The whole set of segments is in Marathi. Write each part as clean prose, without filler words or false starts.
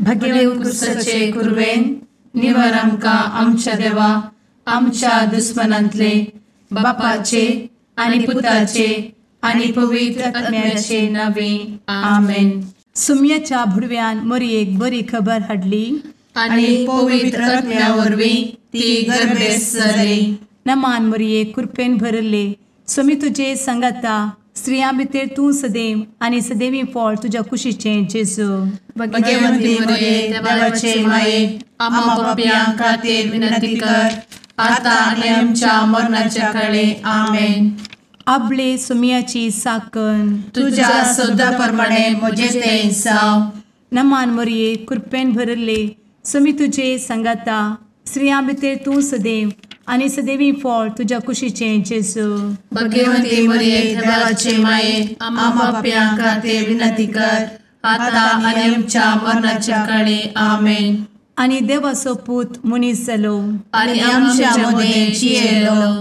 भगे उत्कृष्टाचे कुर्वेन निवार आमकां आमच्या देवा आमच्या दुस्मनांतले बापाचे आनी पुताचे आनी पवित्र आत्म्याचे नावे आमेन. सुम्याच्या भुडव्यान मरयेक बरी खबर हाडली आनी पवित्र आत्म्या वरवीं ती गर्भेस जाली. नमान मरयेक कृपेन भरले सुमी तुजे संगता स्त्रियां भितर तूं सदैव आनी सदैवी फळ तुज्या कुशीचें जेजू. भगवंती मरिये देवाचे माये आम्हा पाप्यां खातीर विनंती कर आता आनी आमच्या मरणाच्या काळी आमेन. आपले सुमयाची साकन तुझ्या सोदा प्रमाणे म्हजे तें जाव. नमान मरये कृपेन भरले सुमी तुजे संगता स्त्रियां भितर तूं सदैव आनी सदैवी फळ तुज्या कुशीचें जेजू. भगवंती मरिये देवाचे माये आम्हा पाप्यां खातीर विनंती कर आता आनी आमच्या मरणाच्या काळी आमेन. आनी देवाचो पूत मनीस जालो आनी आमच्या मदीं जियेलो.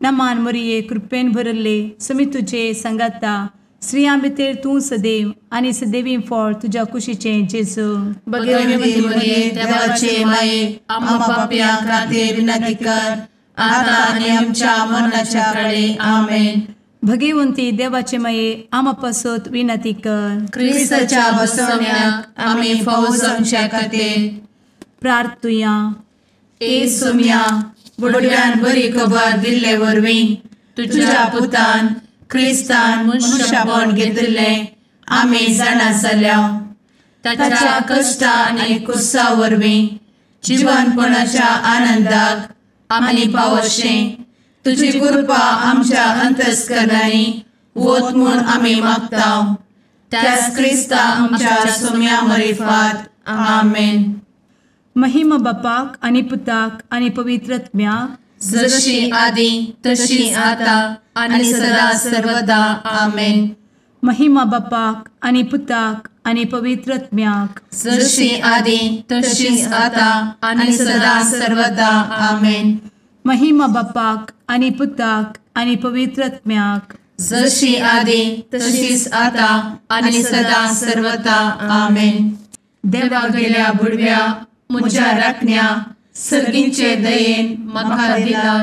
नमान मरये कृपेन भरले सुमी तुजे संगता स्त्रियां भितर तूं सदैव आनी सदैवी फळ तुज्या कुशीचें जेजू. भगवंती मरिये देवाचे माये आम्हा पाप्यां खातीर विनंती कर आता आनी आमच्या मरणाच्या काळी आमेन. भगवंती देवाचे माये आमा पासत विनंती कर. क्रिस्ताच्या बसवण्याक आमी फौज आमच्या खातीर प्रार्थुया. ए सुम्या बुडव्यान बरी खबर दिल्ले वरवीं तुज्या पुतान क्रिस्तान मनशापण घेतिल्लें आमी जाणा जाल्या. ताच्या कश्टा आनी कुसा वरवीं जिवनपणाच्या आनंदाक आमी पावशें तुजी कृपा आमच्या अंतस्करणांनी वत म्हूण आमी मागता. त्याच क्रिस्ता आमच्या सुम्या मरिफात आमेन. महिमा बापाक आनी पुताक आनी पवित्र आत्म्याक जशी आदी तशी आता आनी सदा सर्वदा आमेन. महिमा बापाक आनी पुताक आनी पवित्र आत्म्याक जशी आदी तशीच आता आनी सदा सर्वदा आमेन. महिमा बापाक आनी पुताक आनी पवित्र आत्म्याक जशी आदी तशीच आता आनी सदा सर्वदा आमेन. देवा गेल्या बुडव्या म्हज्या राखण्या सर्गींचे दयेन म्हाका दिला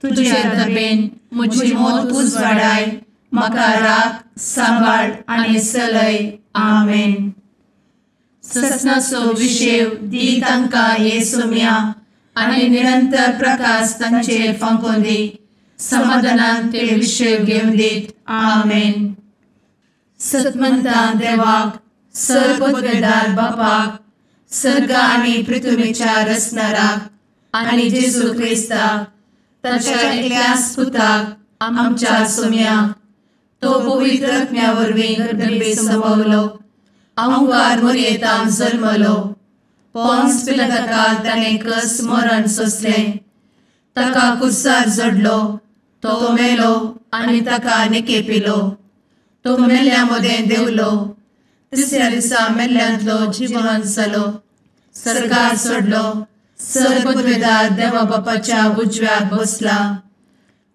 तुजे दबेन म्हजी मोत उजवाडाय म्हाका राख सांबाळ आनी चलय आमेन. ससनाचो विशेव दी तांकां हे सुम्या आनी निरंतर प्रकाश तांचेर फांकून दी. समाधानान ते विशेव घेवन दीत आमेन. सतमंता देवाक सर्वपदवेदार बापाक सर्ग आनी पृथ्वीच्या रचणाराक आनी जेजू क्रिस्ताक ताच्या एकल्याच पुताक आमच्या सुम्याक तो पवित्र आत्म्या वरवीं गर्भे संभवलो. अंगार मरयेंत जल्मलो. पोंस पिलाताकाल ताणें कस मरण सोंसलें. ताका कुर्सार जडलो. तो मेलो आनी ताका निकेपिलो. तो मेल्ल्या मदें देंवलो. तिसऱ्या दिसा मेल्ल्यांतलो जिवंत जालो. सर्गार चडलो. सर्वपदवेदार देवा बापाच्या उजव्याक बसला.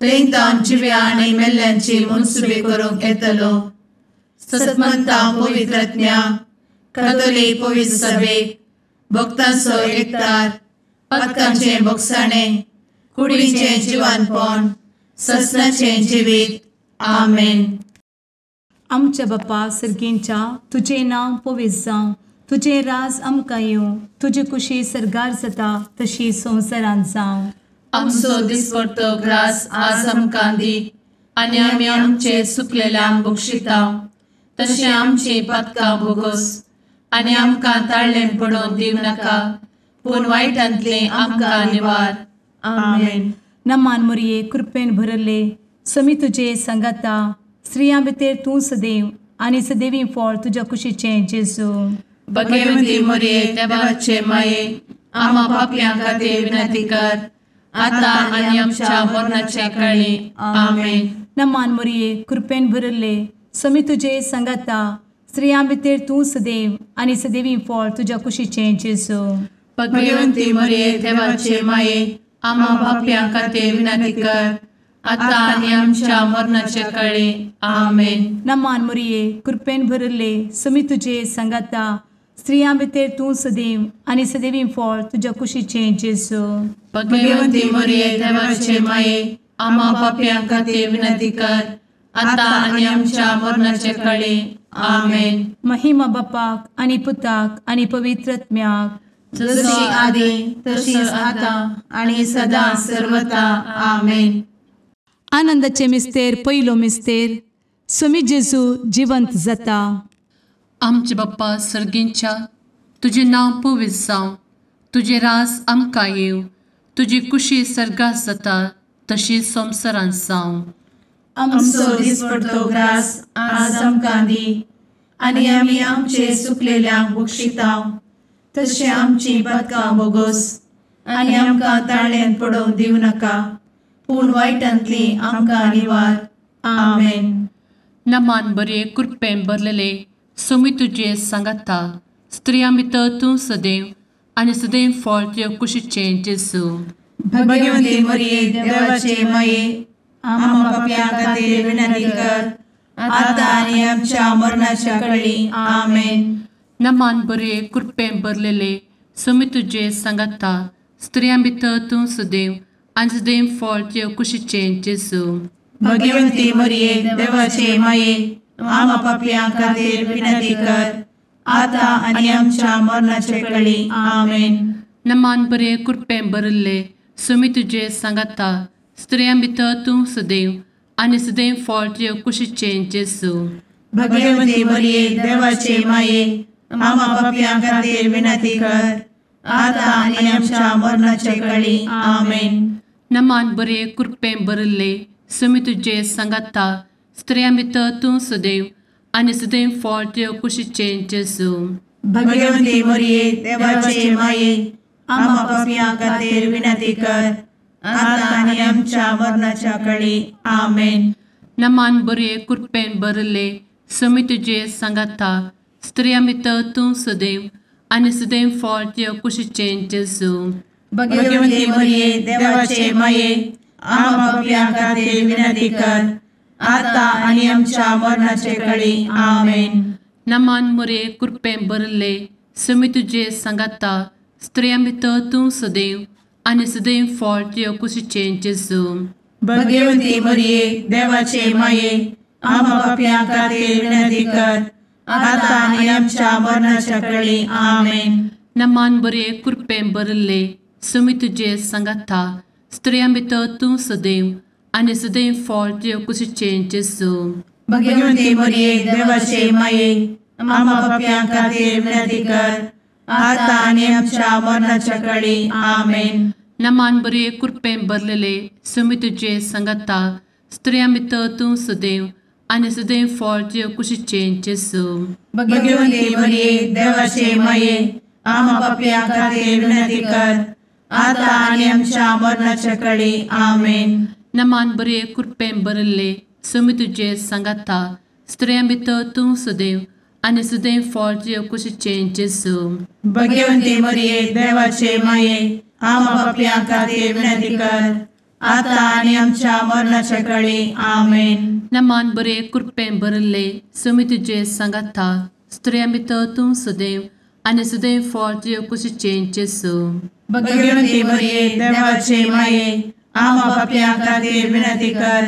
थंय जिव्या आनी मेल्ल्यांची मनसुबी करूंक येतलो. सतमंता पवित्र आत्म्या कातोलीक पवित्र सभेक भक्तांचो एकठार पातकांचें भोगसाणें कुडीचें जिवनपण ससनाचें जिवीत आमेन. आमच्या बापा सर्गींच्या तुजें नांव पवित्र जावं. तुजें राज आमकां येवं. तुजी कुशी सर्गार जाता तशी संवसारांत जावं. आमचो दिसपडटो ग्रास आज आमकां दी आनी आमी आमचे चुकलेल्यांक बक्षिता तशें आमची पातकां भोगोस आनी आमकां ताळ्ळें पडोवन दिवं नाका पूण वायटांतलें आमकां निवार आमेन. नमान मरये कृपेन भरले समी तुजे संगता स्त्रियां भितर तूं सदैव आनी सदैवी फळ तुज्या कुशीचें जेजू. भगवंती मरिये देवाचे माये आम्हा पाप्यां खातीर विनंती कर आता आनी आमच्या मरणाच्या काळी आमेन. नमान मरये कृपेन भरले समी तुजे संगता स्त्रियां भितर तूं सदैव आनी सदैवी फळ तुज्या कुशीचें जेजू. भगवंती मरिये देवाचे माये आम्हा पाप्यां खातीर विनंती कर आता आनी आमच्या मरणाच्या काळी आमेन. नमान मरये कृपेन भरले समी तुजे संगता स्त्रियां भितर तूं सदैव आनी सदैवी फळ तुज्या कुशीचें जेजू. भगवंती मरिये देवाचे माये आम्हा पाप्यां खातीर विनंती कर आता आनी आमच्या मरणाचे काळी. आमेन. महिमा बापाक आनी पुताक आनी पवित्रत्म्याक, जशी आदी तशीच आता आणि सदा सर्वदा. आमेन. आनंदाचे मिस्तेर पयलो मिस्तेर, स्वामी जेजू जिवंत जाता. आमचे बाप्पा सर्गींच्या, तुझे नांव पवित्र जावं, तुझे राज आमकां येवं, तुजी कुशी सर्गात जाता तशी संवसारांत जावं. आमचो दिसपडटो ग्रास आज आमकां दी, आनी आमी आमचे सुकलेल्यांक बक्षितांव, तशें आमची पातकां बोगोस आनी आमकां ताळ्यान पडोवंक दिवं नाका, पूण वायटांतली आमकां निवार. आमेन. नमान बरे कृपेन भरलेले स्वामी तुजे सांगाता, स्त्रियां भितर तूं सदैव आनी सदैव फळ तुज्या कुशीचें जेजू. भगवंती मरिये देवाचे माये आम्हा पाप्यां खातीर विनंती कर आता आनी आमच्या मरणाच्या काळी. आमेन. नमान बरे कृपेन भरलेले स्वामी तुजे सांगाता, स्त्रियां भितर तूं सदैव आनी सदैव फळ तुज्या कुशीचें जेजू. भगवंती मरिये देवाचे माये आम्हा पाप्यां खातीर विनंती कर आता आनी आमच्या मरणाचे काळी. आमेन. नमान बरे कृपेन भरले स्वामी तुजे सांगाता, स्त्रियां भितर तूं सदैव आनी सदैव फळ तुज्या कुशीचें जेजू. भगवंती मरिये देवाचे माये आम्हा पाप्यां खातीर विनंती कर आता आनी आमच्या मरणाचे काळी. आमेन. नमान बरे कृपेन भरले स्वामी तुजे सांगाता, स्त्रियां भितर तूं सदैव आनी सदैव फळ तुज्या कुशीचें जेजू. भगवंती मरिये देवाचे माये आम्हा पाप्यां खातीर विनंती कर आता आनी आमच्या मरणाच्या काळी. आमेन. नमान बरे कृपेन भरले स्वामी तुजे सांगाता, स्त्रियां भितर तूं सदैव आनी सदैव फळ तुज्या कुशीचें जेजू. भगवंती मरिये देवाचे माये आम्हा पाप्यां खातीर विनंती कर आता आनी आमच्या मरणाचे काळी. आमेन. नमान बरे कृपेन भरले स्वामी तुजे सांगाता, स्त्रियां भितर तूं सदैव आनी सदैव फळ तुज्या कुशीचें जेजू. भगवंती मरिये देवाचे माये आम्हा पाप्यां खातीर विनंती कर आता आनी आमच्या मरणाच्या काळी. आमेन. नमान बरे कृपेन भरले स्वामी तुजे सांगाता, स्त्रियां भितर तूं सदैव आनी सदैव फळ तुज्या कुशीचें जेजू. भगवंती मरिये देवाचे माये आम्हा पाप्यां खातीर विनंती कर आता आनी आमच्या मरणाच्या काळी. आमेन. नमान बरे कृपेन भरलेले स्वामी तुजे सांगाता, स्त्रियां भितर तूं सदैव आनी सदैव फळ तुज्या कुशीचें जेजू. भगवंती मरिये देवाचे माये आम्हा पाप्यां खातीर विनंती कर आता आनी आमच्या मरणाच्या काळी. आमेन. नमान बरे कृपेन भरले स्वामी तुजे सांगाता, स्त्रियां भितर तूं सदैव आनी सदैव फळ तुज्या कुशीचें जेजू. भगवंती मरिये देवाचे माये आम्हा पाप्यां खातीर विनंती कर आता आनी आमच्या मरणाच्या काळी. आमेन. नमान बरे कृपेन भरले स्वामी तुजे सांगाता, स्त्रियां भितर तूं सदैव आनी सदैव फळ तुज्या कुशीचें जेजू. भगवंती मरिये देवाचे माये आम्हा पाप्यां खातीर विनंती कर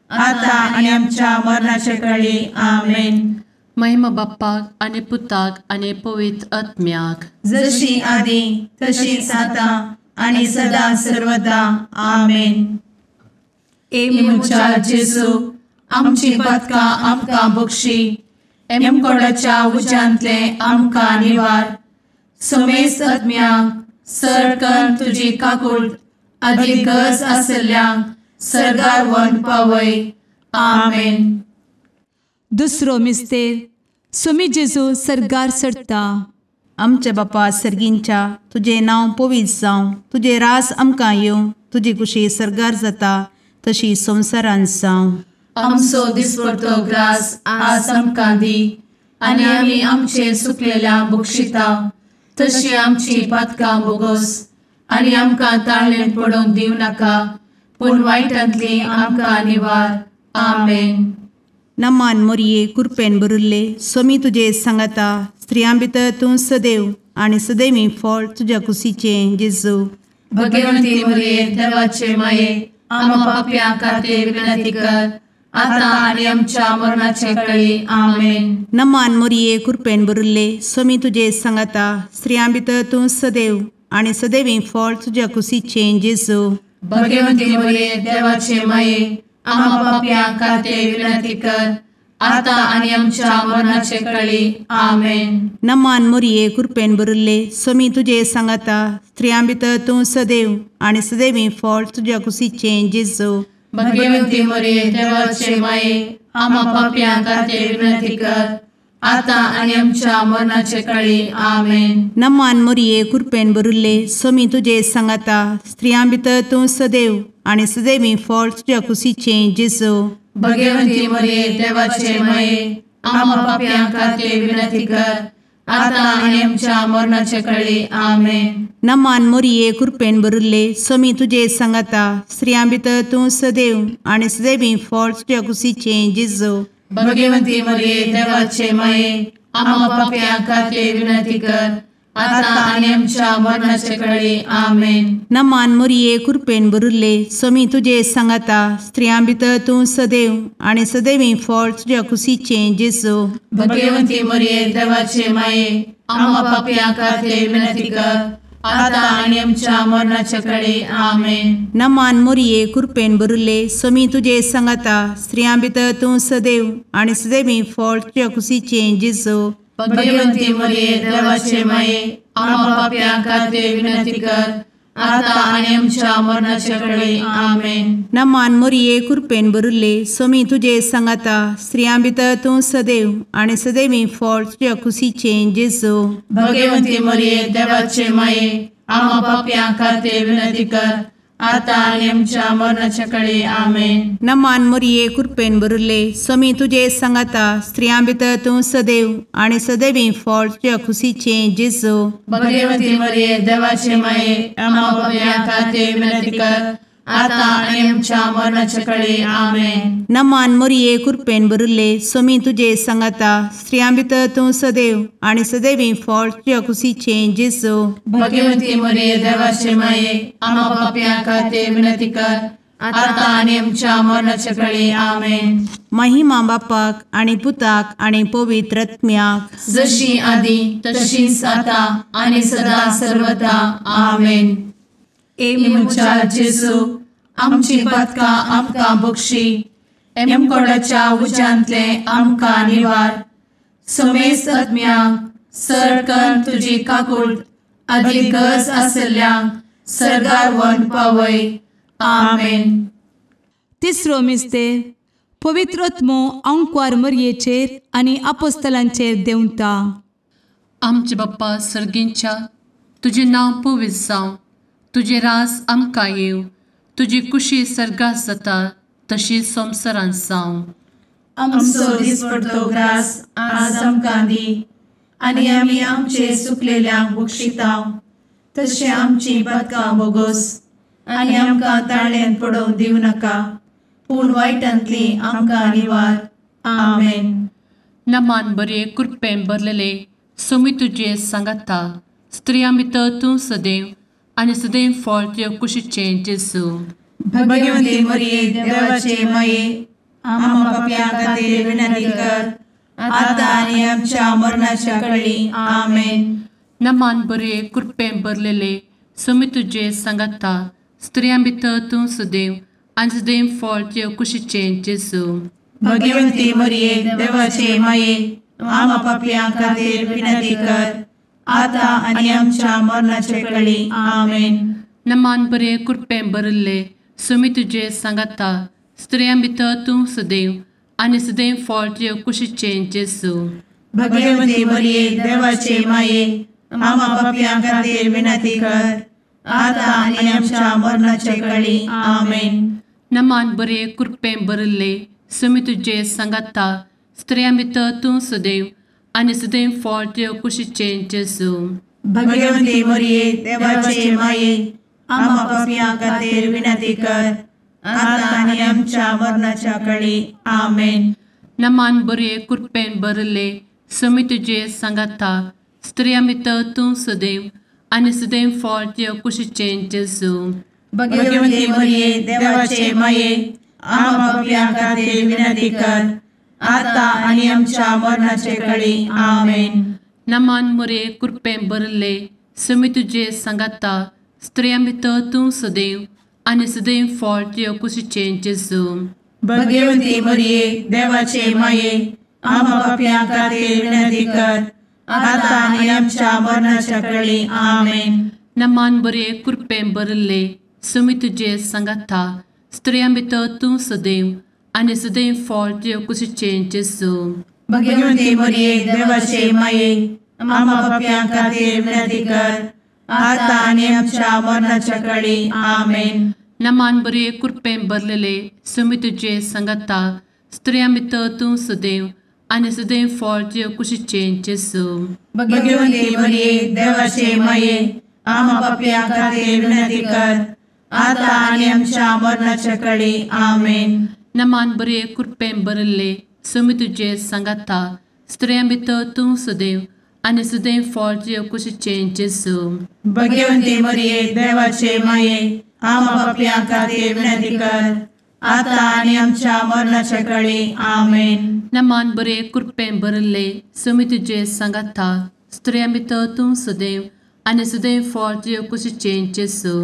आता आनी आमच्या मरणाच्या काळी. आमेन. महिमा बाप्पाक आनी पुताक आनी पवित्र आत्म्याक, जशी आदी तशीच आता आणि सदा सर्वदा. आमेन. मुचा जेजू आमची पातकां आमकां बक्षी, एमकोडाच्या उज्यांतले आमकां निवार. समेस्त आत्म्यांक सरकन तुजी काकूट आदी गरज आसल्यांक सर्गार व्हरून पावय. आमेन. दुसरो मिस्तेर, स्वामी जेजू सर्गार सरता. आमचे बापा सर्गींच्या, तुझे नांव पवित्र जावं, तुझे रास आमकां येवं, तुजी कुशी सर्गार जाता तशी संवसारांत जावं. आमचो दिसपडटो ग्रास आज आमकां दी, आनी आमी आमचे सुकलेल्यांक बक्षितांव, तशी आमची पातकां बोगोस आनी आमकां ताळ्यान पडोवंक दिवं नाका, पूण वायटांतली आमकां निवार. आमेन. नमान मोरये कृपेन भरुल्ले स्वामी तुझे सांगता स्त्रियां भितर तूं सदैव आणि सदैवी फळ तुझ्या कुशीचे जेजू. भगवंती मरिये देवाचे माये आम्हा पाप्यां खातीर विनंती कर आता आणि आमच्या मरणाचे काळी आमेन. नमान मोरये कृपेन भरुल्ले स्वामी तुझे सांगता स्त्रियां भितर तूं सदैव आणि सदैवी फळ तुझ्या कुशीचे जेजू. भगवंती मरिये देवाचे माये आम्हा पाप्यां खातीर विनंती कर आता आणि आमच्या मरणाचे काळी आमेन. नमान मोरये कृपेन भरुल्ले स्वामी तुझे सांगता स्त्रियां भितर तूं सदैव आणि सदैवी फळ तुझ्या कुशीचे जेजू. भगवंती मरिये देवाचे माये आम्हा पाप्यां खातीर विनंती कर आता आणि आमच्या मरणाचे काळी आमेन. नमान मोरये कृपेन भरुल्ले स्वामी तुझे सांगता स्त्रियां भितर तूं सदैव आणि सदैवी फळ तुझ्या कुशीचे जेजू. भगवंती मरिये देवाचे माये आम्हा पाप्यां खातीर विनंती कर आता आणि आमच्या मरणाचे काळी आमेन. नमान मोरये कृपेन भरुल्ले स्वामी तुझे सांगता स्त्रियां भितर तूं सदैव आणि सदैवी फळ तुझ्या कुशीचे जेजू. भगवंती मरिये देवाचे माये आम्हा पाप्यां खातीर विनंती कर आता आणि आमच्या मरणाचे काळी आमेन. नमान मोरये कृपेन भरुल्ले स्वामी तुझे सांगता स्त्रियां भितर तूं सदैव आणि सदैवी फळ तुझ्या कुशीचे जेजू. भगवंती मरिये देवाचे माये आम्हा पाप्यां खातीर विनंती कर आता आणि आमच्या मरणाचे काळी आमेन. नमान मोरये कृपेन भरुल्ले स्वामी तुझे सांगता स्त्रियां भितर तूं सदैव आणि सदैवी फळ तुझ्या कुशीचे जेजू. भगवंती मरिये देवाचे माये आम्हा पाप्यां खातीर विनंती कर आता आणि आमच्या मरणाचे काळी आमेन. नमान मोरये कृपेन भरुल्ले स्वामी तुझे सांगता स्त्रियां भितर तूं सदैव आणि सदैवी फळ तुझ्या कुशीचे जेजू. भगवंती मरिये देवाचे माये आम्हा पाप्यां खातीर विनंती कर आता आणि आमच्या मरणाच्या काळी आमेन. नमान मोरये कृपेन भरुल्ले स्वामी तुझे सांगता स्त्रियां भितर तूं सदैव आणि सदैवी फळ तुझ्या कुशीचे जेजू. भगवंती मरिये देवाचे माये आम्हा पाप्यां खातीर विनंती कर आता आणि आमच्या मरणाच्या काळी आमेन. नमान मोरये कृपेन भरुल्ले स्वामी तुझे सांगता स्त्रियां भितर तूं सदैव आणि सदैवी फळ तुझ्या कुशीचे जेजू. भगवंती मरिये देवाचे माये आम्हा पाप्यां खातीर विनंती कर आता आणि आमच्या मरणाच्या काळी आमेन. महिमा बापाक आणि पुताक आणि पवित्र आत्म्याक जशी आधी तशीच आता आणि सदा सर्वदा आमेन. एमच्या जेजू आमची पदकां आमकां बक्षी एमकोडाच्या उज्यांतले आमकां निवार. समेस्त आत्म्यांक सरकन तुजी काकूट अधिक गरज आसल्ल्यांक सरगार वन पावय. आमेन. तिसरो मिस्तेर पवित्र आत्मो अंकवार मरयेचेर आनी आपोस्तलांचेर देंवता. आमचे बाप्पा सर्गींच्या तुजें नांव पवित्र जावं, तुजें रास आमकां येव, तुजी कुशी सर्गास जाता तशीच संवसारांत जावं. आमचो दिसपडटो ग्रास आज आमकां दी आनी आमी आमचे चुकलेल्यांक बक्षितांव, तशें आमची पदकां बोगोस आनी आमकां ताळ्यान पडोवंक दिवं नाका, पूण वायटांतली आमकां निवार. आमेन. नमान बरे कृपेन भरलेले सोमी तुजे सांगता स्त्रियां भितर तूं सदैव आनी सदैव फळ तुज्या कुशीचे जेजू. भगवंती मरिये देवाचे माये आम्हा पाप्यां खातीर विनंती कर आता आनी आमच्या मरणाच्या काळी आमेन. नमान बरे कृपेन भरलेले सोमी तुजे सांगता स्त्रियां भितर तूं सदैव आनी सदैव फळ तुज्या कुशीचे जेजू. भगवंती मरिये देवाचे माये आम्हा पाप्यां खातीर विनंती कर आता आनी आमच्या मरणाचे काळी आमेन. नमान बरे कृपेन भरले सोमी तुजे सांगता स्त्रियां भितर तूं सदैव आनी सदैव फळ तुज्या कुशीचे जेजू. भगवंती मरिये देवाचे माये आम्हा पाप्यां खातीर विनंती कर आता आनी आमच्या मरणाचे काळी आमेन. नमान बरे कृपेन भरले सोमी तुजे सांगता स्त्रियां भितर तूं सदैव आनी सदैव फळ तुज्या कुशीचे जेजू. भगवंती मरिये देवाचे माये आम्हा पाप्यां खातीर विनंती कर आता आनी आमच्या मरणाच्या काळी आमेन. नमान बरे कृपेन भरले समी तुझे सांगाता स्त्रियां भितर तूं सदैव आनी सदैव फळ तुझ्या कुशीचें जेजू भगवंती मरिये देवाचे माये आम्हा पापियां खातीर विनंती कर आता आणि आमच्या मरणाचे काळी आमेन. नमान बरे कृपेन भरले समी तुझे सांगाता स्त्रियां भितर तूं सदैव आनी सदैव फळ तुझ्या कुशीचें जेजू भगवंती मरिये देवाचे माये आम्हा पापियां खातीर विनंती कर आता आणि आमच्या मरणाच्या काळी आमेन. नमान बरे कृपेन भरले समी तुझे सांगाता स्त्रियां भितर तूं सदैव आनी सदैव फळ तुझ्या कुशीचें जेजू भगवंती मरिये देवाचे माये आम्हा पापियां खातीर विनंती कर आता आणि आमच्या मरणाच्या काळी आमेन. नमान बरे कृपेन भरलेले समी तुझे सांगाता स्त्रियां भितर तूं सदैव आनी सदैव फळ तुझ्या कुशीचें जेजू भगवंती मरिये देवाचे माये आम्हा पापियां खातीर विनंती कर आता आणि आमच्या मरणाच्या काळी आमेन. नमान बरे कृपेन भरले समी तुझे सांगाता स्त्रियां भितर तूं सदैव आनी सदैव फळ तुझ्या कुशीचें जेजू भगवंती मरिये देवाचे माये आम्हा पापियां खातीर विनंती कर आता आणि आमच्या मरणाच्या काळी आमेन. नमान बरे कृपेन भरले समी तुझे सांगाता स्त्रियां भितर तूं सदैव आनी सदैव फळ तुझ्या कुशीचें जेजू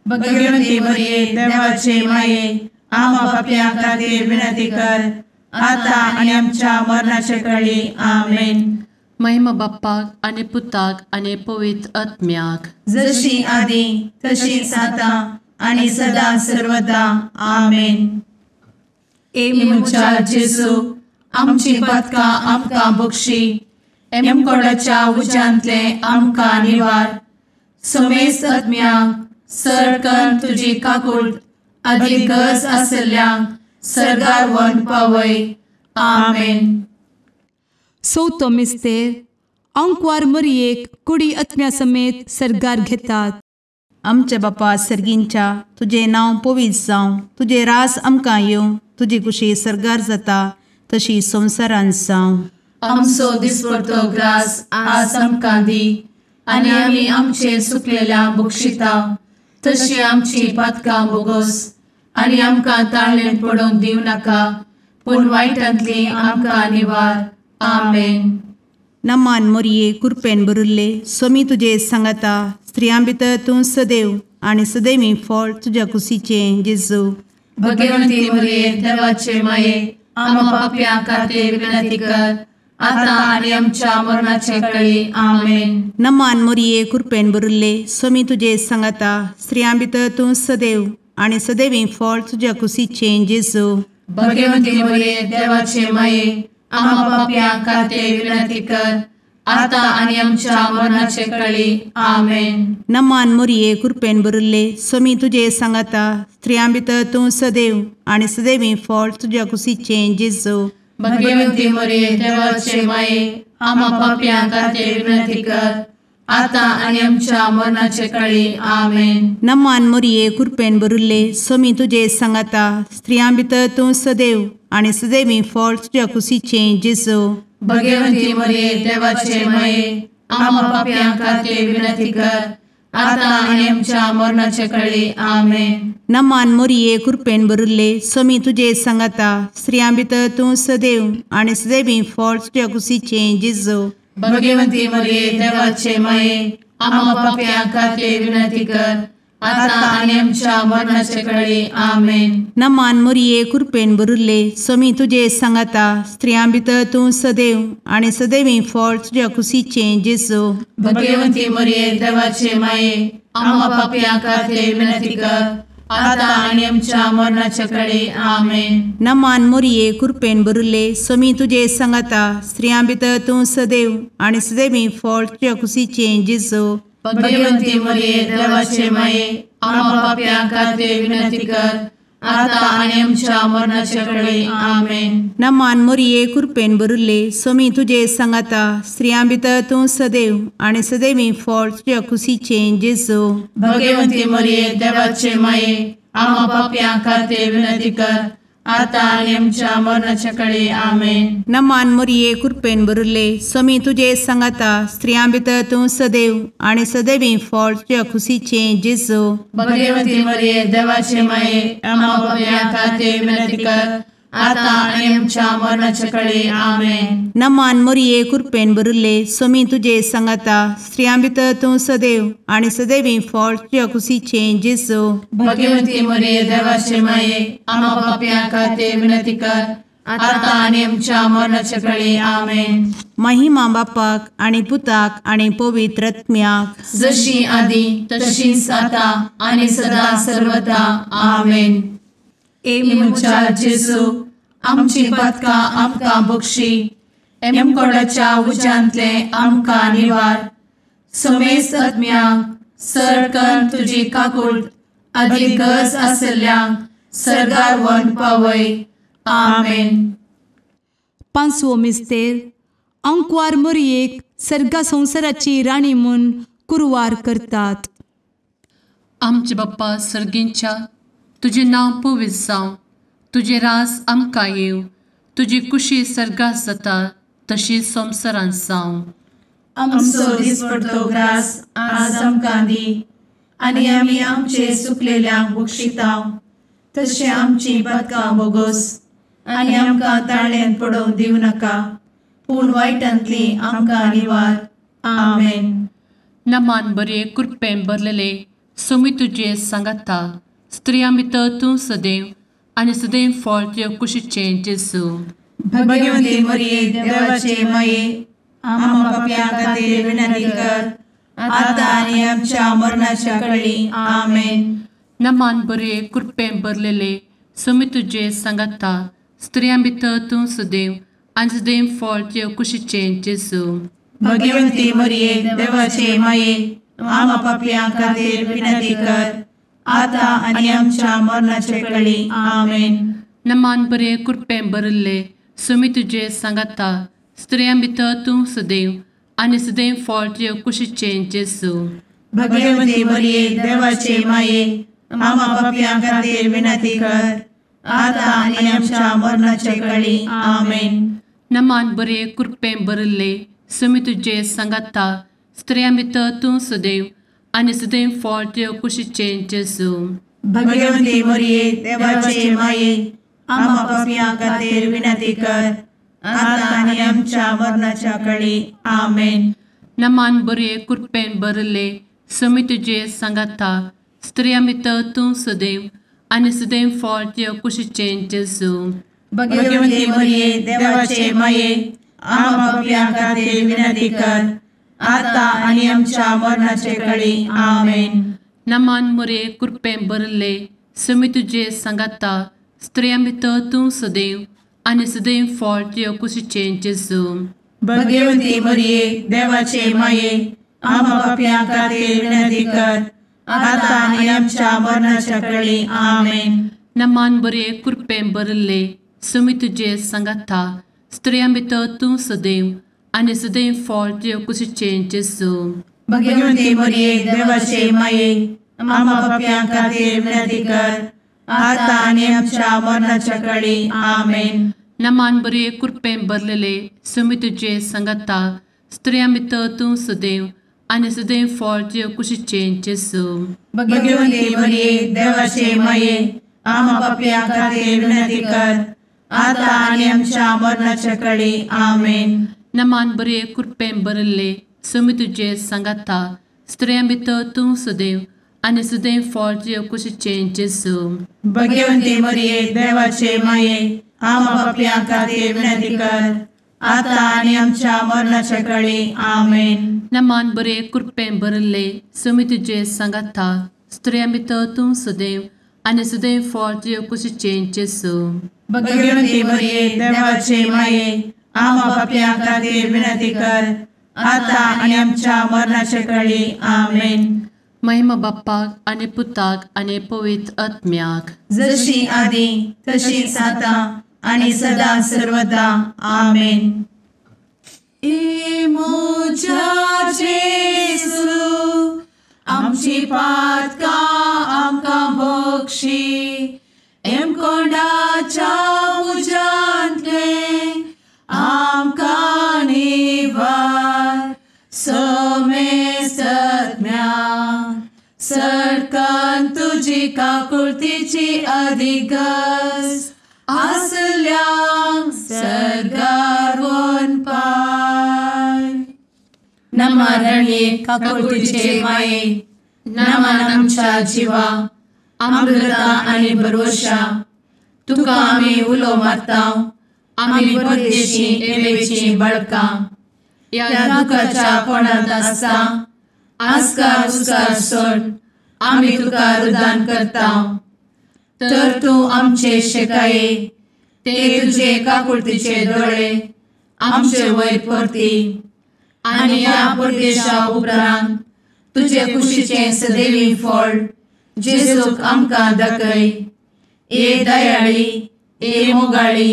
भगवंती मरिये देवाचे माये आम्हा पापियां खातीर विनंती कर आता आणि आमच्या मरणाच्या काळी आमेन. महिमा बाप्पाक आनी पुताक आनी पवित्र आत्म्याक जशी आदी तशीच आता आणि सदा सर्वदा आमेन. मुचा जेजू आमची पदकां आमकां बक्षी एमकोडाच्या उज्यांतले आमकां निवार समेस्त आत्म्यांक सरकन तुजी काकूट अधिक गरज आसल्यांक सरगार वन पावय. आमेन. चवथो मिस्तेर अंकवार मरियेक कुडी आत्म्या समेत सरगार घेतात. आमच्या बापा सर्गींच्या तुझे नांव पवित्र जावं, तुझे रास आमकां येवं, तुजी कुशी सरगार जाता तशी संवसारांत जावं. आमचो दिसपडटो ग्रास आज आमकां दी आनी आमी आमचे सुकलेल्यांक बक्षिता तशी आमची पातकां बोगोस आनी आमकां ताळ्ळेन पडोवंक दिवं नाका पूण वायटांतली आमकां निवार. आमेन. नमान मरिये कृपेन भरिल्ले समी तुजे सांगाता स्त्रियां भितर तूं सदैव आनी सदैवी फळ तुज्या कुशीचें जेजू भगवंती मरिये देवाचे माये आम्हा पापियां खातीर विनंती कर आता आनी आमच्या मरणाचे काळी. आमेन. नमान मरिये कृपेन भरिल्ले समी तुजे सांगाता स्त्रियां भितर तूं सदैव आनी सदैवी फळ तुज्या कुशीचें जेजू भगवंती मरिये देवाचे माये आम्हा पापियां खातीर विनंती कर आता आनी आमच्या मरणाचे काळी. आमेन. नमान मरिये कृपेन भरिल्ले समी तुजे सांगाता स्त्रियां भितर तूं सदैव आनी सदैवी फळ तुज्या कुशीचें जेजू भगवंती मरिये देवाचे माये आम्हा पापियां खातीर विनंती कर आता आनी आमच्या मरणाचे काळी. आमेन. नमान मरिये कृपेन भरिल्ले समी तुजे सांगाता स्त्रियां भितर तूं सदैव आनी सदैवी फळ तुज्या कुशीचें जेजू भगवंती मरिये देवाचे माये आम्हा पापियां खातीर विनंती कर आता आनी आमच्या मरणाचे काळी. आमेन. नमान मरिये कृपेन भरिल्ले समी तुजे सांगाता स्त्रियां भितर तूं सदैव आनी सदैवी फळ तुज्या कुशीचें जेजू भगवंती मरिये देवाचे माये आम्हा पापियां खातीर विनंती कर आता आनी आमच्या मरणाचे काळी. आमेन. नमान मरिये कृपेन भरिल्ले समी तुजे सांगाता स्त्रियां भितर तूं सदैव आनी सदैवी फळ तुज्या कुशीचें जेजू भगवंती मरिये देवाचे माये आम्हा पापियां खातीर विनंती कर आता आनी आमच्या मरणाचे काळी. आमेन. नमान मरिये कृपेन भरिल्ले समी तुजे सांगाता स्त्रियां भितर तूं सदैव आनी सदैवी फळ तुज्या कुशीचें जेजू भगवंती मरिये देवाचे माये आम्हा पापियां खातीर विनंती कर आता आनी आमच्या मरणाचे काळी. आमेन. नमान मरिये कृपेन भरिल्ले समी तुजे सांगाता स्त्रियां भितर तूं सदैव आनी सदैवी फळ तुज्या कुशीचें जेजू भगवंती मरिये देवाचे माये आम्हा पापियां खातीर विनंती कर आता आणि आमच्या मरणाच्या काळी आमेन. नमान मोरये कृपेन बरुले स्वामी तुझे सांगाता स्त्रियां भितर तूं सदैव आणि सदैवी फळ तुझ्या खुशीचे जेजू. भगवती मरिये देवाचे माये आम्हा पापियां खातीर विनंती कर, आता आणि आमच्या मरणाच्या काळी आमेन. नमान मोरये कृपेन बरुले स्वामी तुझे सांगाता स्त्रियां भितर तूं सदैव आणि सदैवी फळ तुझ्या खुशीचे जेजू. भगवती मरिये देवाचे माये आम्हा पापियां खातीर विनंती कर, आता आणि आमच्या मरणाच्या काळी आमेन. महिमा बापाक आणि पुताक आणि पवित्र आत्म्याक जशी आधी तशीच आता आणि सदा सर्वदा आमेन. एमुच्या जेजू आमची पदकां आमकां बक्षी, एमकोडाच्या उज्यांतले आमकां निवार. समेस्त आत्म्यांक सरकन तुजी काकूट अधिक गरज आसल्ल्यांक सर्गार व्हरून पावय. आमेन. पांचवो मिस्तेर अंकवार मोरयेक सर्गा संवसाराची राणी म्हूण कुरवार करतात. आमचे बाप्पा सर्गींच्या तुझे नांव पवित्र जावं, तुझे रास आमकां येव, तुजी कुशी सर्गास जाता तशी संवसारांत जावं. आमचो दिसपडटो ग्रास आज आमकां दी, आनी आमी आमचे सुकलेल्यांक बक्षितांव. तशें आमची पदकां बोगोस आनी आमकां ताळ्यान पडोवंक दिवं नाका, पूण वायटांतली आमकां निवार. आमेन. नमान बरे कृपेन भरलेले सोमी तुझे सांगाता स्त्रियां भितर तूं सदैव आणि सदैव फळ तुझ्या कुशीचे जेजू. भगवती मरिये देवाचे माये आम्हा पापियां खातीर विनंती कर, आता आनी आमच्या मरणाच्या काळी आमेन. नमान बरे कृपेन भरलेले सोमी तुझे सांगाता स्त्रियां भितर तूं सदैव आणि सदैव फळ तुझ्या कुशीचे जेजू. भगवती मरिये देवाचे माये आम्हा पापियां खातीर विनंती कर, आता आनी आमच्या मरणाच्या काळी आमेन. नमान बरे कृपेन भरले सोमी तुझे सांगाता स्त्रियां भितर तूं सदैव आणि सदैव फळ तुझ्या कुशीचे जेजू. भगवती मरिये देवाचे माये आम्हा पापियां खातीर विनंती कर, आता आनी आमच्या मरणाच्या काळी आमेन. नमान बरे कृपेन भरले सोमी तुझे सांगाता स्त्रियां भितर तूं सदैव आणि सदैव फळ तुझ्या कुशीचे जेजू. भगवती मरिये देवाचे माये आम्हा पापियां खातीर विनंती कर, आता आनी आमच्या मरणाच्या काळी आमेन. नमान बरे कृपेन भरले सोमी तुझे सांगाता स्त्रियां भितर तूं सदैव आणि सदैव फळ तुझ्या कुशीचे जेजू. भगवती मरिये देवाचे माये आम्हा पापियां खातीर विनंती कर, आता आनी आमच्या मरणाच्या काळी आमेन. नमान बरे कृपेन भरले सोमी तुझे सांगाता स्त्रियां भितर तूं सदैव आणि सदैव फळ तुझ्या कुशीचे जेजू. भगवती मरिये देवाचे माये आम्हा पापियां खातीर विनंती कर, आता आनी आमच्या मरणाच्या काळी आमेन. नमान बरे कृपेन भरले सोमी तुझे सांगाता स्त्रियां भितर तूं सदैव आणि सदैव फळ तुझ्या कुशीचे जेजू. भगवती मरिये देवाचे माये आम्हा पापियां खातीर विनंती कर, आता आनी आमच्या मरणाच्या काळी आमेन. नमान बरे कृपेन भरलेले सोमी तुझे सांगाता स्त्रियां भितर तूं सदैव आणि सदैव फळ तुझ्या कुशीचे जेजू. भगवती मरिये देवाचे माये आम्हा पापियां खातीर विनंती कर, आता आनी आमच्या मरणाच्या काळी आमेन. नमान बरे कृपेन भरले सोमी तुझे सांगाता स्त्रियां भितर तूं सदैव आणि सदैव फळ तुझ्या कुशीचे जेजू. भगवती मरिये देवाचे माये आम्हा पापियां खातीर विनंती कर, आता आनी आमच्या मरणाच्या काळी आमेन. नमान बरे कृपेन भरले सोमी तुझे सांगाता स्त्रियां भितर तूं सदैव आणि सदैव फळ तुझ्या कुशीचे जेजू. भगवती मरिये देवाचे माये आम्हा पापियां खातीर विनंती कर, आता आनी आमच्या मरणाच्या काळी आमेन. महिमा बाप्पाक आणि पुताक आणि पवित्र आत्म्याक जशी आधी तशीच आता आणि सदा सर्वदा आमेन. मोजा जेसू आमची पातकां आमकां बक्षी, एम कोंडाच्या तुझी काकुळतीची अधिगस आसल्या सर्गार वन पाय. नमारणे काकुळतीचे माये नमान आमच्या जिवा अमृता आणि भरोशा तुका आम्ही उलो मारताव. आम्ही परदेशी एवेची बळका या दुखाच्या कोणात असता आस्कार उस्कार सोड आम्ही तुका रुदान करताव. तर तू आमचे शेकाये ते तुझे काकुळतीचे डोळे आमचे वयर परती आणि या परदेशा उपरांत तुझे कुशीचे सदैवी फळ जेजूक आमकां दाखय. ए दयाळी ए मोगाळी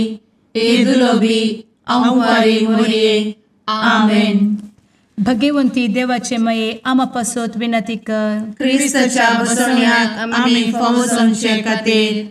ए दुलोबी अंवारी मोरये. आमेन. भगवंती देवाचे मये आमा पासत विनंती कर. क्रिस्ताच्या बसवण्याक आम्ही फावो समचे खातीर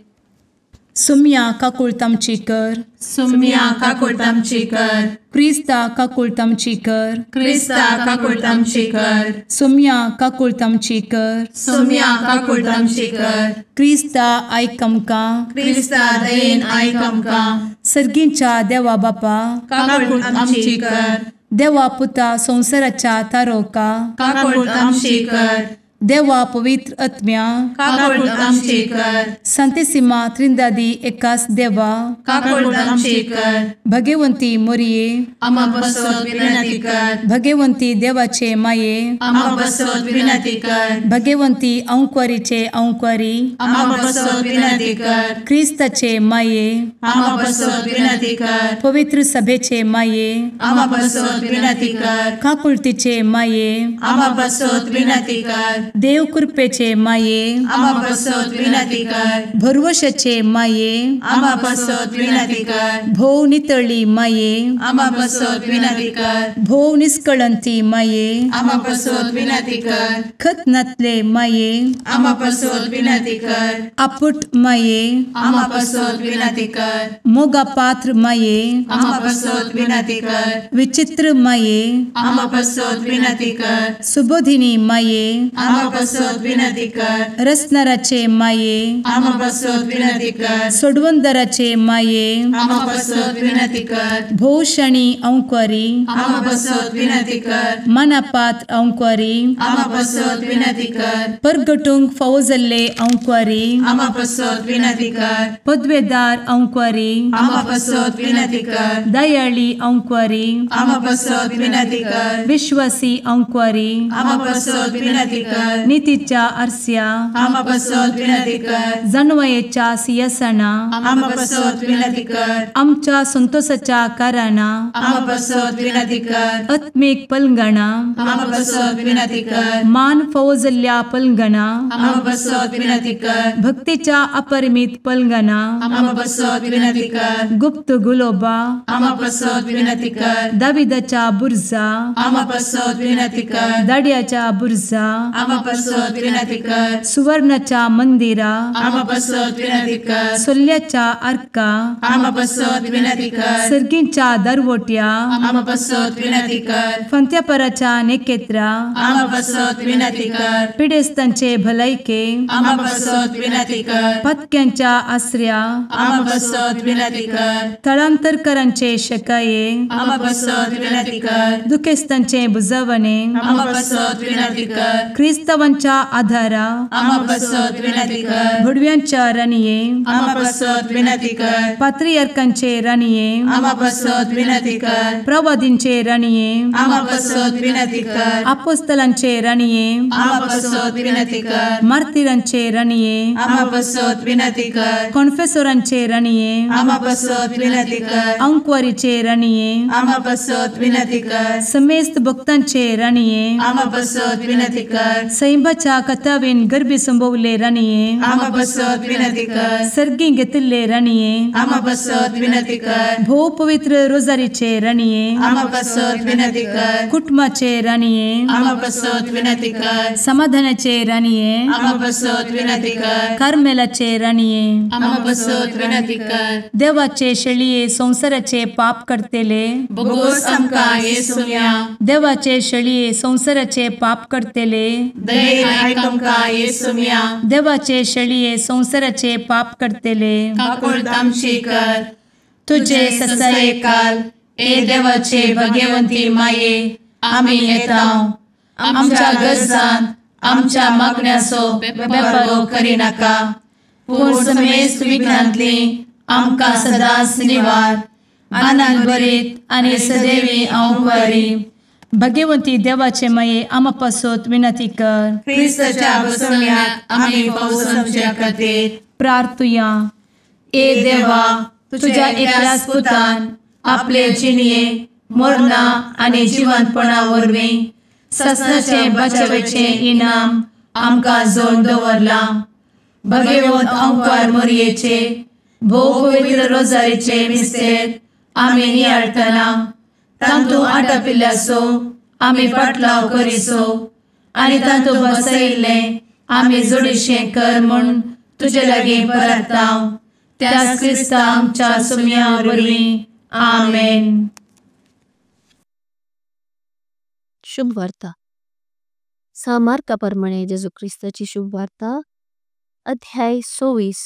सुम्या काकुळतामची कर. सुम्या काकुळतामची कर. क्रिस्ता काकुळतामची कर. क्रिस्ता काकुळतामची कर. सुम्या काकुळतामची कर. सुम्या काकुळतामची कर. क्रिस्ता आयक आमकां. क्रिस्ता दयेन आयक आमकां. सर्गींच्या देवा बापा काकुळतामची कर. देवा पुता संसाराच्या तारोका काकुळतामची कर. देवा पवित्र आत्म्या काकुळतामची कर. सांतेसिमा त्रिंदादी एकाच देवा काकुळतामची कर. भगवंती मोरये आमा बसवत विनंती कर. भगवंती देवाचे माये आमा बसवत विनंती कर. भगवंती अंकुरीचे अंकुरी आमा बसवत विनंती कर. ख्रिस्ताचे माये आमा बसवत विनंती कर. पवित्र सभेचे माये आमा बसवत विनंती कर. काकुळतीचे माये आमा बसवत विनंती कर. देव कृपेचे माये आमा बसवत विनंती कर. भरवशाचे माये आमा बसवत विनंती कर. भोव नितळी माये आमा बसवत विनंती कर. भोव निष्कळंती माये आमा बसवत विनंती कर. खतनातले माये आमा बसवत विनंती कर. आपुट माये आमा बसवत विनंती कर. मोगा पात्र माये आमा बसवत विनंती कर. विचित्र माये आमा बसवत विनंती कर. सुबोधिनी माये आमा बसवत विनंती कर. रसनाराचे माये आमा बसवत विनंती कर. सोडवंदराचे माये आमा बसवत विनंती कर. भोषणी अंकुरी आमा बसवत विनंती कर. मनापात्र अंकुरी आमा बसवत विनंती कर. परगटूंक फौजल्ले अंकुरी आमा बसवत विनंती कर. पदवेदार अंकुरी आमा बसवत विनंती कर. दयाळी अंकुरी आमा बसवत विनंती कर. विश्वासी अंकुरी आमा बसवत विनंती कर. नीतीच्या आरस्या आमा बसवत विनंती कर. जाणवायेच्या सिंहासना आमा बसवत विनंती कर. आमच्या संतोषाच्या कारणा आमा बसवत विनंती कर. आत्मिक पलंगणा आमा बसवत विनंती कर. मान फौजल्ल्या पलंगणा आमा बसवत विनंती कर. भक्तीच्या अपरिमित पलंगणा आमा बसवत विनंती कर. गुप्त गुलोबा आमा बसवत विनंती कर. दाविदाच्या बुरजा आमा बसवत विनंती कर. दाडियाच्या बुरजा आमा बसवत विनंती कर. सुवर्णाच्या मंदिरा आमा बसवत विनंती कर. सोल्याच्या अर्का आमा बसवत विनंती कर. सर्गींच्या दरवोट्या आमा बसवत विनंती कर. फंत्यापराच्या नेकेत्रा आमा बसवत विनंती कर. पिडेस्तांचे भलायके आमा बसवत विनंती कर. पत्क्यांच्या आसऱ्या आमा बसवत विनंती कर. तळांतरकरांचे शकाये आमा बसवत विनंती कर. दुखेस्तांचे बुजावणे आमा बसवत विनंती कर. ख्रिस्तवांच्या आधारा आमा बसवत विनंती कर. भडव्यांच्या राणीये आमा बसवत विनंती कर. पात्रियार्कांचे राणीये आमा बसवत विनंती कर. प्रवादींचे राणीये आमा बसवत विनंती कर. अपोस्तलांचे राणीये आमा बसवत विनंती कर. मार्तिरांचे राणीये आमा बसवत विनंती कर. कॉन्फेसोरांचे राणीये आमा बसवत विनंती कर. अंकुरीचे राणीये आमा बसवत विनंती कर. समेस्त भक्तांचे राणीये आमा बसवत विनंती कर. सैंबाच्या कथावेन गर्भी संभवले राणीये आमा बसवत विनंती कर. सर्गी घेतले राणीये आमा बसवत विनंती कर. भो पवित्र रोजारीचे राणीये आमा बसवत विनंती कर. कुटुंबाचे राणीये आमा बसवत विनंती कर. समाधानाचे राणीये आमा बसवत विनंती कर. कार्मेलाचे राणीये आमा बसवत विनंती कर. देवाचे शेळिये संसाराचे पाप करतेले बोगोस आमकां येसूया. देवाचे शेळिये संसाराचे पाप करतेले दये आयक आमकां येसुम्या देवाचे शेळये संवसाराचे पाप करतेले काकूळट आमची कर तुझे ससाये काल ए देवाचे भगवंती माये आमी येताव आमच्या गरजांत आमच्या मागण्याचो बेपारो करिनाका पूण समेस्त विघ्नांतली आमकां सदांच निवार आनंद बरीत आनी सदैवी आंवकारी भगवंती देवाचे माये आमा पासत विनंती कर क्रिस्ताच्या बसवण्यात आमी पावसाच्या खातीर प्रार्थुया ए देवा तुझ्या एकल्याच पुतान आपले जिणये मरणा आनी जिवंतपणा वरवीं ससनाचे बचावेचे इनाम आमकां जोड दवरला भगवंत आंवकार मोरयेचे भोव पवित्र रोजारीचे मिस्तेर आमी नियाळटना तांतू आटापिल्ल्यासो आमी पाटलाव करिसो आनी तांतू बसयिल्ले आमी जोडिशें कर म्हूण तुजे लागीं परतांव त्याच क्रिस्ता आमच्या सुम्या वरवीं आमेन. शुभ वार्ता सामार्काप्रमाणे जेजू ख्रिस्ताची शुभ वार्ता अध्याय 26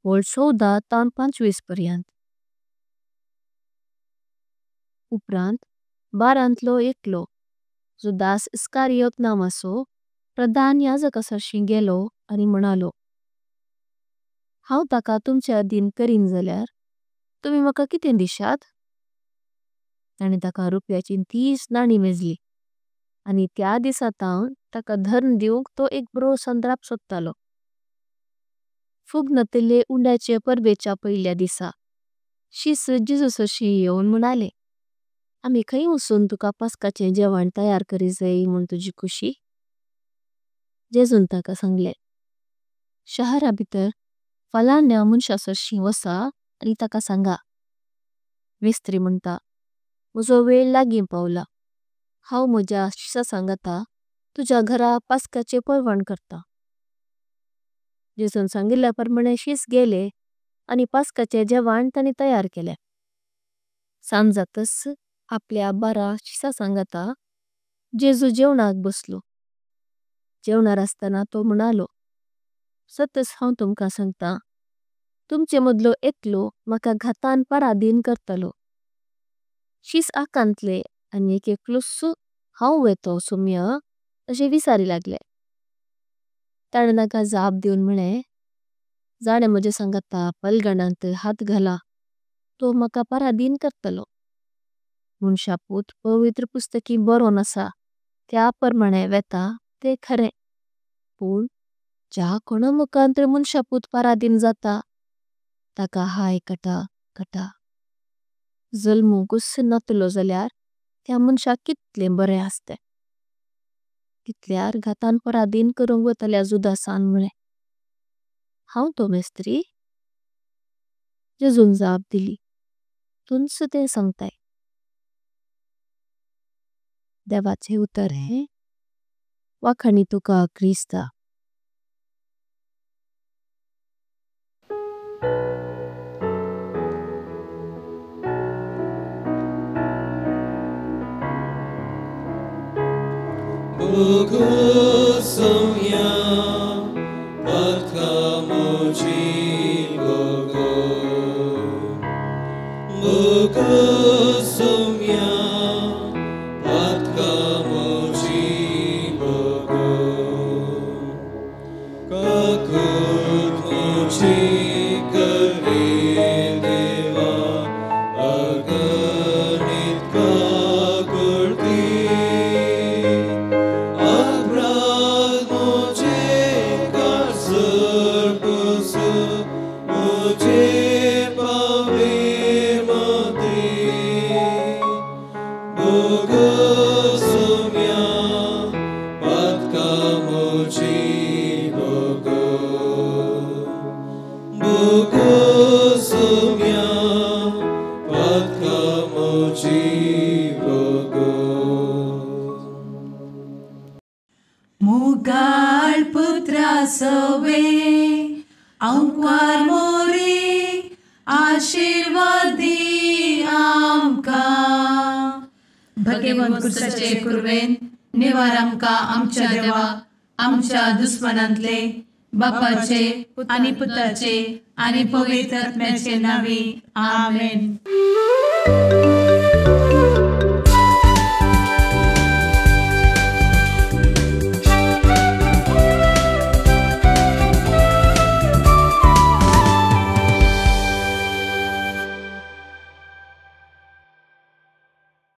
वळ 14 तान 25 पर्यंत. उपरांत 12 एकलो जो दास इस्कारियोत नावाचो प्रधान याजकासाशी गेलो आनी म्हणालो, हांव ताका तुमचे अधीन करीन जाल्यार तुमी म्हाका कितें दिशात. ताणें ताका रुपयाची 30 नाणी मेजली आनी त्या दिसातावन ताका धर्म दिवंक तो एक बरो संद्राप सोदतालो. फुगनतिल्ले उंड्याचे परबेच्या पयल्या दिसा शिस जेजूसाशी येवन म्हणाले, आमी खंय वचून तुका पास्काचें जेवण तयार करी जाय म्हूण तुजी खुशी. जेजून ताका सांगले, शहरा भितर फलाण्या मनशासाशी वसा आनी ताका सांगा, मेस्त्री म्हणटा, म्हजो वेळ लागीं पावला. हांव म्हज्या शिसा सांगता तुज्या घरा पास्काचे परवण करता. जेजून सांगिल्ल्या प्रमाणे शिस गेले आनी पास्काचे जेवण तांणी तयार केले. सांज जातस आपल्या बारा शिसा सांगता जेजू जेवणाक बसलो. जेवणार आसतना तो म्हणालो, सतस हांव तुमकां सांगता, तुमचे मदलो एकलो म्हाका घातान पराधीन करतलो. शिस आकांतले आनी एक एकलोस हांव वेतो सुम्य अशें विचारी लागले. ताणें ताका जाप दिवन म्हळें, जाणें म्हजे सांगता पलगणांत हात घाला तो म्हाका पराधीन करतलो. मनशापूत पवित्र पुस्तकी बरोवन आसा त्या प्रमाणे वेता ते खरें. पूण ज्या कोणा मुखांतर मनशापूत पराधीन जाता ताका हाय कटा कटा. जल्मू गुस्स नातलो जाल्यार त्या मनशाक कितलें बरें आसतें. कितल्यार घातान पराधीन करूंक वतल्या जुदासान म्हळें, हांव तो मेस्त्री. जेजून जाप दिली, तुमच तें सांगताय. देवाचे उतर हे वाखाणी तुका क्रिस्ता. मुगाळ पुत्रा सवे अंक्वार मोरी आशीर्वादी आमकां. भगवंत कुर्साचे कुरवेन निवार आमकां आमच्या देवा आमच्या दुस्मनांतले बापाचे आणि पुताचे आणि पवित्र आत्म्याचे नावी आमेन.